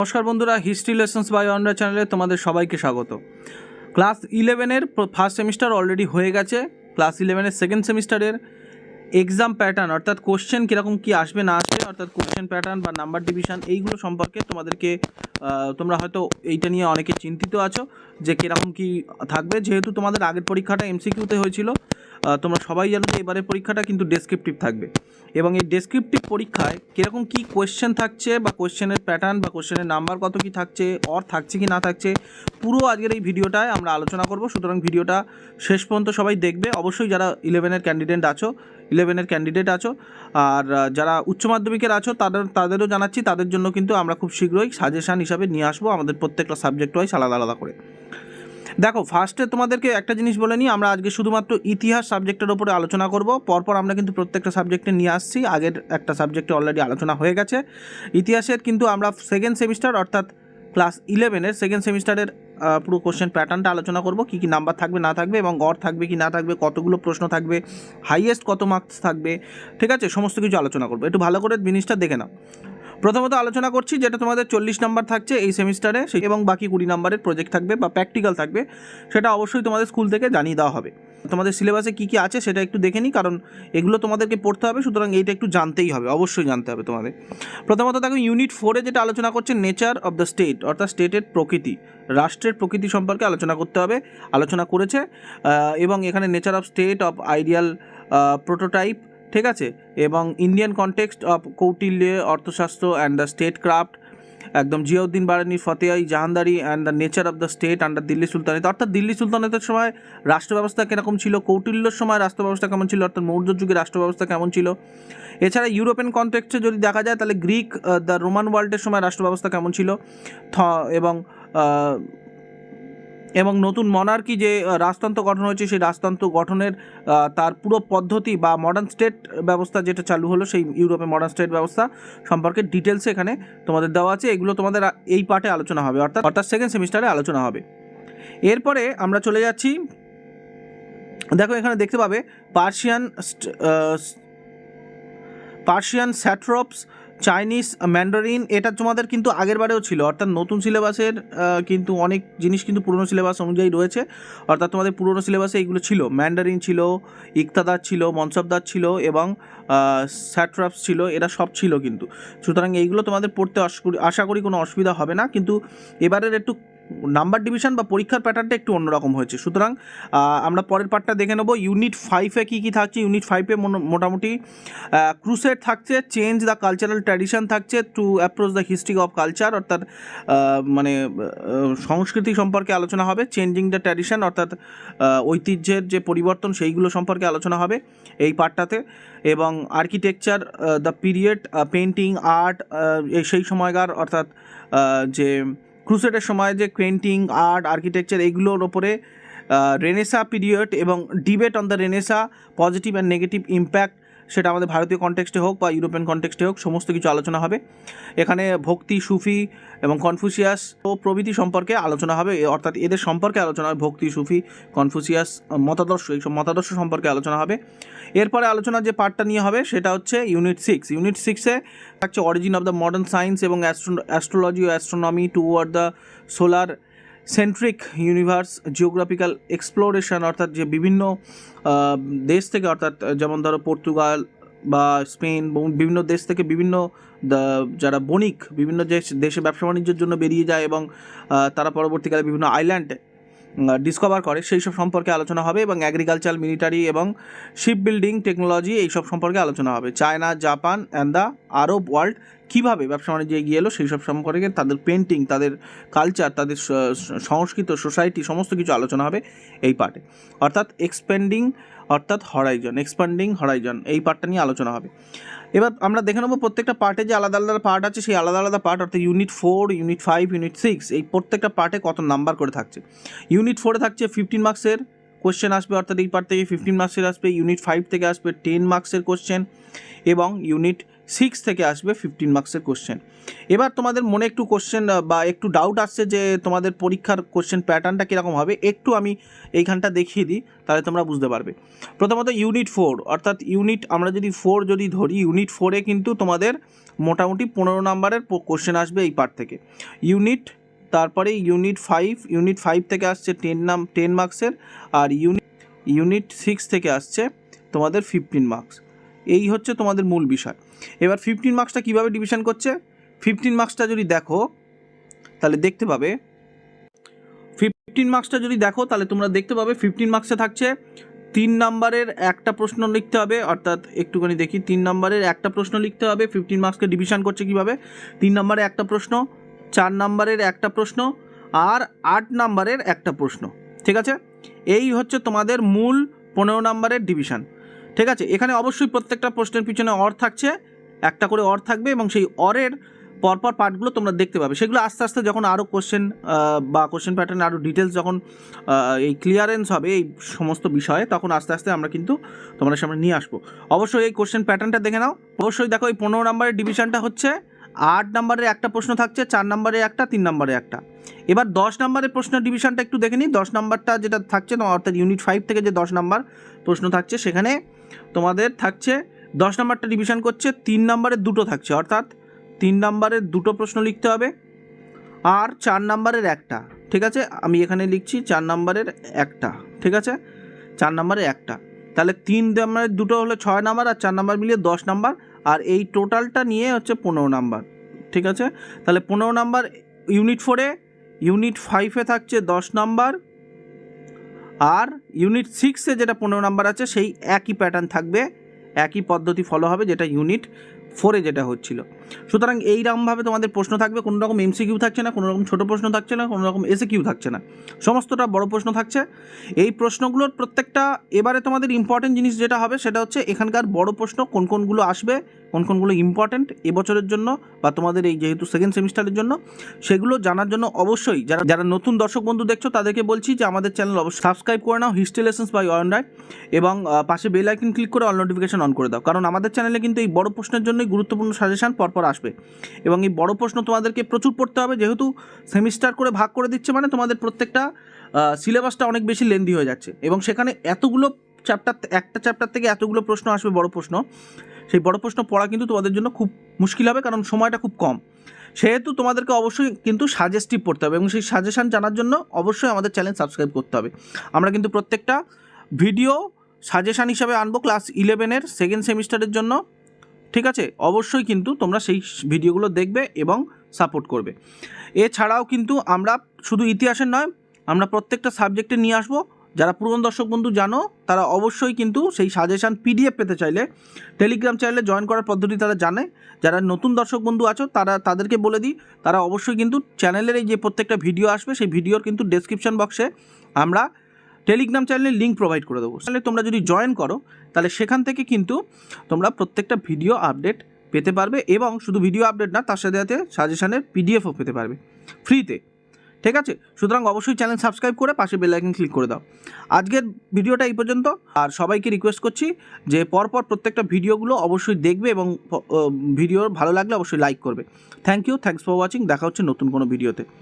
নমস্কার বন্ধুরা, history lessons by অনরা চ্যানেলে তোমাদের সবাইকে স্বাগত। ক্লাস 11-এর ফার্স্ট সেমিস্টার অলরেডি হয়ে গেছে। ক্লাস 11-এর সেকেন্ড সেমিস্টারের এক্সাম প্যাটার্ন অর্থাৎ কোশ্চেন কীরকম কী আসবে না আসবে অর্থাৎ কোশ্চেন প্যাটার্ন বা নাম্বার ডিভিশন এইগুলো সম্পর্কে তোমাদেরকে তোমরা হয়তো এইটা নিয়ে অনেকে চিন্তিত আছো যে কীরকম কী থাকবে। যেহেতু তোমাদের আগের পরীক্ষাটা এমসিকিউতে হয়েছিল, তোমরা সবাই জানো যে এবারের পরীক্ষাটা কিন্তু ডেসক্রিপটিভ থাকবে এবং এই ডেসক্রিপটিভ পরীক্ষায় কীরকম কী কোয়েশ্চেন থাকছে বা কোয়েশ্চেনের প্যাটার্ন বা কোয়েশ্চেনের নাম্বার কত কী থাকছে, অর থাকছে কি না থাকছে, পুরো আজকের এই ভিডিওটায় আমরা আলোচনা করব। সুতরাং ভিডিওটা শেষ পর্যন্ত সবাই দেখবে। অবশ্যই যারা 11-এর ক্যান্ডিডেট আছো আর যারা উচ্চ মাধ্যমিকের আছো তাদেরও জানাচ্ছি, তাদের জন্য কিন্তু আমরা খুব শীঘ্রই সাজেশান হিসাবে নিয়ে আসবো আমাদের প্রত্যেকটা সাবজেক্ট ওয়াইজ আলাদা আলাদা করে। দেখো, ফার্স্টে তোমাদেরকে একটা জিনিস বলে নিই, আমরা আজকে শুধুমাত্র ইতিহাস সাবজেক্টের ওপরে আলোচনা করব। পরপর আমরা কিন্তু প্রত্যেকটা সাবজেক্টে নিয়ে আসছি, আগের একটা সাবজেক্টে অলরেডি আলোচনা হয়ে গেছে ইতিহাসের, কিন্তু আমরা সেকেন্ড সেমিস্টার অর্থাৎ ক্লাস 11-এর সেকেন্ড সেমিস্টারের পুরো কোশ্চেন প্যাটার্নটা আলোচনা করব, কী কী নাম্বার থাকবে না থাকবে এবং গড় থাকবে কি না থাকবে, কতগুলো প্রশ্ন থাকবে, হাইয়েস্ট কত মার্কস থাকবে, ঠিক আছে, সমস্ত কিছু আলোচনা করবো। একটু ভালো করে জিনিসটা দেখে নাও। প্রথমত আলোচনা করছি যেটা তোমাদের 40 নাম্বার থাকছে এই সেমিস্টারে, এবং বাকি 20 নাম্বারের প্রজেক্ট থাকবে বা প্র্যাকটিক্যাল থাকবে, সেটা অবশ্যই তোমাদের স্কুল থেকে জানিয়ে দেওয়া হবে। তোমাদের সিলেবাসে কী কী আছে সেটা একটু দেখে নিই, কারণ এগুলো তোমাদেরকে পড়তে হবে, সুতরাং এইটা একটু জানতেই হবে, অবশ্যই জানতে হবে তোমাদের। প্রথমত দেখো, ইউনিট 4-এ যেটা আলোচনা করছে নেচার অফ দ্য স্টেট অর্থাৎ স্টেটের প্রকৃতি, রাষ্ট্রের প্রকৃতি সম্পর্কে আলোচনা করতে হবে, আলোচনা করেছে। এবং এখানে nature of state of ideal prototype, ঠিক আছে, এবং Indian context of Kautilya Arthashastra and the statecraft, একদম Ziauddin Barani Fatawai Jahandari and the nature of the state under Delhi sultanate, অর্থাৎ দিল্লি সুলতানেতের সময় রাষ্ট্র ব্যবস্থা কীরকম ছিল, কৌটিল্যর সময় রাষ্ট্র ব্যবস্থা কেমন ছিল অর্থাৎ মৌর্য যুগে রাষ্ট্র ব্যবস্থা কেমন ছিল। এছাড়া ইউরোপিয়ান কনটেক্সটে যদি দেখা যায় তাহলে গ্রিক দ্য রোমান ওয়ার্ল্ডের সময় রাষ্ট্র ব্যবস্থা কেমন ছিল, এবং নতুন মনার্কি যে রাজতন্ত্র গঠন হয়েছে সেই রাজতন্ত্র গঠনের তার পুরো পদ্ধতি বা মডার্ন স্টেট ব্যবস্থা যেটা চালু হলো সেই ইউরোপে মডার্ন স্টেট ব্যবস্থা সম্পর্কে ডিটেলসে এখানে তোমাদের দেওয়া আছে। এগুলো তোমাদের এই পার্টে আলোচনা হবে, অর্থাৎ সেকেন্ড সেমিস্টারে আলোচনা হবে। এরপরে আমরা চলে যাচ্ছি, দেখো এখানে দেখতে পাবে পার্সিয়ান স্যাট্রপস, চাইনিজ ম্যান্ডারিন, এটা তোমাদের কিন্তু আগের বারেও ছিল, অর্থাৎ নতুন সিলেবাসের কিন্তু অনেক জিনিস কিন্তু পুরনো সিলেবাস অনুযায়ী রয়েছে, অর্থাৎ তোমাদের পুরনো সিলেবাসে এইগুলো ছিল, ম্যান্ডারিন ছিল, ইকতাদার ছিল, মনসবদার ছিল এবং স্যাট্রপস ছিল, এরা সব ছিল কিন্তু। সুতরাং এইগুলো তোমাদের পড়তে আশা করি কোনো অসুবিধা হবে না, কিন্তু এবারের একটু নাম্বার ডিভিশন বা পরীক্ষার প্যাটার্নটা একটু অন্যরকম হয়েছে। সুতরাং আমরা পরের পার্টটা দেখে নেব। ইউনিট 5-এ কী কী থাকছে, ইউনিট 5-এ মোটামুটি ক্রুসেড থাকছে, চেঞ্জ দ্য কালচারাল ট্র্যাডিশন থাকছে, to approach the history of culture, অর্থাৎ মানে সংস্কৃতি সম্পর্কে আলোচনা হবে, চেঞ্জিং দ্য ট্র্যাডিশন অর্থাৎ ঐতিহ্যের যে পরিবর্তন সেইগুলো সম্পর্কে আলোচনা হবে এই পার্টটাতে, এবং architecture the period, painting, art, সেই সময়কার অর্থাৎ যে ক্রুসেডের সময় যে পেন্টিং, আর্ট, আর্কিটেকচার এইগুলোর ওপরে, রেনেসা পিরিয়ড এবং debate on the Renaissance, positive and negative impact, সেটা আমাদের ভারতীয় কনটেক্সটে হোক বা ইউরোপিয়ান কনটেক্সটে হোক, সমস্ত কিছু আলোচনা হবে। এখানে ভক্তি, সুফি এবং কনফুসিয়াস ও প্রভৃতি সম্পর্কে আলোচনা হবে, অর্থাৎ এদের সম্পর্কে আলোচনা হবে, ভক্তি, সুফি, কনফুসিয়াস মতাদর্শ, এইসব মতাদর্শ সম্পর্কে আলোচনা হবে। এরপরে আলোচনার যে পার্টটা নিয়ে হবে সেটা হচ্ছে ইউনিট 6। ইউনিট 6-এ থাকছে origin of the modern science এবং অ্যাস্ট্রোলজি ও astronomy toward the solar centric universe, geographical exploration, অর্থাৎ যে বিভিন্ন দেশ থেকে, অর্থাৎ যেমন ধরো পর্তুগাল বা স্পেন, বিভিন্ন দেশ থেকে বিভিন্ন যারা বণিক বিভিন্ন দেশে ব্যবসা বাণিজ্যের জন্য বেরিয়ে যায় এবং তারা পরবর্তীকালে বিভিন্ন আইল্যান্ড ডিসকভার করে, সেই সব সম্পর্কে আলোচনা হবে, এবং অ্যাগ্রিকালচার, মিলিটারি এবং শিপ বিল্ডিং টেকনোলজি এই সব সম্পর্কে আলোচনা হবে। China, Japan and the Arab world কীভাবে ব্যবসা বাণিজ্যে এগিয়ে এলো সেই সব সম্পর্কে, তাদের পেন্টিং, তাদের কালচার, তাদের সংস্কৃত, সোসাইটি, সমস্ত কিছু আলোচনা হবে এই পার্টে, অর্থাৎ এক্সপ্যান্ডিং হরাইজন এই পার্টটা নিয়ে আলোচনা হবে। এবার আমরা দেখে নেবো প্রত্যেকটা পার্টে যে আলাদা আলাদা পার্ট আছে, সেই আলাদা আলাদা পার্ট, অর্থাৎ ইউনিট 4, ইউনিট 5, ইউনিট 6 এই প্রত্যেকটা পার্টে কত নাম্বার করে থাকছে। ইউনিট 4-এ থাকছে 15 মার্কসের কোশ্চেন আসবে, অর্থাৎ এই পার্ট থেকে 15 মার্কসের আসবে। ইউনিট 5 থেকে আসবে 10 মার্কসের কোশ্চেন, এবং ইউনিট 6 থেকে আসবে 15 মার্কসের কোশ্চেন। এবার তোমাদের মনে একটু কোশ্চেন বা একটু ডাউট আসছে যে তোমাদের পরীক্ষার কোশ্চেন প্যাটার্নটা কীরকম হবে, একটু আমি এইখানটা দেখিয়ে দিই, তাহলে তোমরা বুঝতে পারবে। প্রথমত ইউনিট 4, অর্থাৎ আমরা যদি 4 ধরি, ইউনিট 4-এ কিন্তু তোমাদের মোটামুটি 15 নাম্বারের কোশ্চেন আসবে এই পার্ট থেকে। তারপরে ইউনিট 5 থেকে আসছে 10 মার্কসের, আর ইউনিট 6 থেকে আসছে তোমাদের 15 মার্কস। এই হচ্ছে তোমাদের মূল বিষয়। এবার 15 মার্কসটা কীভাবে ডিভিশন করছে, 15 মার্কসটা যদি দেখো তাহলে দেখতে পাবে 15 মার্কসে থাকছে 3 নাম্বারের একটা প্রশ্ন লিখতে হবে, অর্থাৎ একটুখানি দেখি 3 নাম্বারের একটা প্রশ্ন লিখতে হবে। 15 মার্কসকে ডিভিশন করছে কীভাবে, 3 নাম্বারে একটা প্রশ্ন, 4 নাম্বারের একটা প্রশ্ন, আর 8 নাম্বারের একটা প্রশ্ন। ঠিক আছে, এই হচ্ছে তোমাদের মূল 15 নাম্বারের ডিভিশন। ঠিক আছে, এখানে অবশ্যই প্রত্যেকটা প্রশ্নের পিছনে অর থাকছে, একটা করে অর থাকবে, এবং সেই অরের পরপর পার্টগুলো তোমরা দেখতে পাবে। সেগুলো আস্তে আস্তে যখন আরও কোশ্চেন বা কোশ্চেন প্যাটার্ন আরও ডিটেলস যখন এই ক্লিয়ারেন্স হবে এই সমস্ত বিষয়ে, তখন আস্তে আস্তে আমরা কিন্তু তোমাদের সামনে নিয়ে আসবো। অবশ্যই এই কোশ্চেন প্যাটার্নটা দেখে নাও। অবশ্যই দেখো, এই 15 নাম্বারের ডিভিশনটা হচ্ছে 8 নাম্বারের একটা প্রশ্ন থাকছে, 4 নাম্বারে একটা, 3 নাম্বারে একটা। এবার 10 নাম্বারের প্রশ্নের ডিভিশনটা একটু দেখে নিই। 10 নাম্বারটা যেটা থাকছে, অর্থাৎ ইউনিট 5 থেকে যে 10 নাম্বার প্রশ্ন থাকছে, সেখানে তোমাদের থাকছে 10 নাম্বারটা ডিভিশন করছে 3 নাম্বারের দুটো থাকছে, অর্থাৎ 3 নাম্বারের দুটো প্রশ্ন লিখতে হবে, আর 4 নাম্বারের একটা। ঠিক আছে, আমি এখানে লিখছি 4 নাম্বারের একটা। ঠিক আছে, 4 নাম্বারের একটা, তাহলে 3 নাম্বারের দুটো হলো 6 নাম্বার, আর 4 নাম্বার মিলিয়ে 10 নাম্বার, আর এই টোটালটা নিয়ে হচ্ছে 15 নাম্বার। ঠিক আছে, তাহলে 15 নাম্বার ইউনিট 4-এ, ইউনিট 5-এ থাকছে 10 নাম্বার, আর ইউনিট 6-এ যেটা 15 নাম্বার আছে সেই একই প্যাটার্ন থাকবে, একই পদ্ধতি ফলো হবে যেটা ইউনিট 4-এ যেটা হচ্ছিল। সুতরাং এইরকমভাবে তোমাদের প্রশ্ন থাকবে, কোনো রকম এমসিকিউ থাকছে না, কোনো রকম ছোটো প্রশ্ন থাকছে না, কোনো রকম এসএকিউ থাকছে না, সমস্তটা বড় প্রশ্ন থাকছে। এই প্রশ্নগুলোর প্রত্যেকটা, এবারে তোমাদের ইম্পর্টেন্ট জিনিস যেটা হবে সেটা হচ্ছে এখানকার বড় প্রশ্ন কোনগুলো আসবে, কোনগুলো ইম্পর্টেন্ট এবছরের জন্য বা তোমাদের এই যেহেতু সেকেন্ড সেমিস্টারের জন্য, সেগুলো জানার জন্য অবশ্যই যারা নতুন দর্শক বন্ধু দেখছো তাদেরকে বলছি যে আমাদের চ্যানেল অবশ্যই সাবস্ক্রাইব করে নাও, হিস্ট্রি লেসন্স বাই অয়ন, এবং পাশে বেল আইকন ক্লিক করে অল নোটিফিকেশন অন করে দাও, কারণ আমাদের চ্যানেলে কিন্তু এই বড় প্রশ্নের জন্যই গুরুত্বপূর্ণ সাজেশন পরপর আসবে। এবং এই বড় প্রশ্ন তোমাদেরকে প্রচুর পড়তে হবে, যেহেতু সেমিস্টার করে ভাগ করে দিচ্ছে, মানে তোমাদের প্রত্যেকটা সিলেবাসটা অনেক বেশি লেন্দি হয়ে যাচ্ছে, এবং সেখানে এতগুলো চ্যাপ্টার, একটা চ্যাপ্টার থেকে এতগুলো প্রশ্ন আসবে বড় প্রশ্ন, সেই বড় প্রশ্ন পড়া কিন্তু তোমাদের জন্য খুব মুশকিল হবে, কারণ সময়টা খুব কম। সেহেতু তোমাদেরকে অবশ্যই কিন্তু সাজেস্টিভ পড়তে হবে, এবং সেই সাজেশান জানার জন্য অবশ্যই আমাদের চ্যানেল সাবস্ক্রাইব করতে হবে। আমরা কিন্তু প্রত্যেকটা ভিডিও সাজেশান হিসাবে আনবো ক্লাস 11-এর সেকেন্ড সেমিস্টারের জন্য। ঠিক আছে, অবশ্যই কিন্তু তোমরা সেই ভিডিওগুলো দেখবে এবং সাপোর্ট করবে। এছাড়াও কিন্তু আমরা শুধু ইতিহাসের নয়, আমরা প্রত্যেকটা সাবজেক্টে নিয়ে আসবো। যারা পুরনো দর্শক বন্ধু জানো, তারা অবশ্যই কিন্তু সেই সাজেশান পিডিএফ পেতে চাইলে টেলিগ্রাম চ্যানেলে জয়েন করার পদ্ধতি তারা জানে। যারা নতুন দর্শক বন্ধু আছো তাদেরকে বলে দিই, তারা অবশ্যই কিন্তু চ্যানেলের এই যে প্রত্যেকটা ভিডিও আসবে, সেই ভিডিওর কিন্তু ডেসক্রিপশন বক্সে আমরা টেলিগ্রাম চ্যানেলের লিঙ্ক প্রোভাইড করে দেবো। তাহলে তোমরা যদি জয়েন করো, তাহলে সেখান থেকে কিন্তু তোমরা প্রত্যেকটা ভিডিও আপডেট পেতে পারবে, এবং শুধু ভিডিও আপডেট না, তার সাথে সাথে সাজেশানের পিডিএফও পেতে পারবে ফ্রিতে। ঠিক আছে, সুতরাং অবশ্যই চ্যানেল সাবস্ক্রাইব করে পাশে বেল আইকন ক্লিক করে দাও। আজকের ভিডিওটা এই পর্যন্ত, আর সবাইকে রিকোয়েস্ট করছি যে পরপর প্রত্যেকটা ভিডিওগুলো অবশ্যই দেখবে, এবং ভিডিও ভালো লাগলে অবশ্যই লাইক করবে। Thanks for watching. দেখা হচ্ছে নতুন কোনো ভিডিওতে।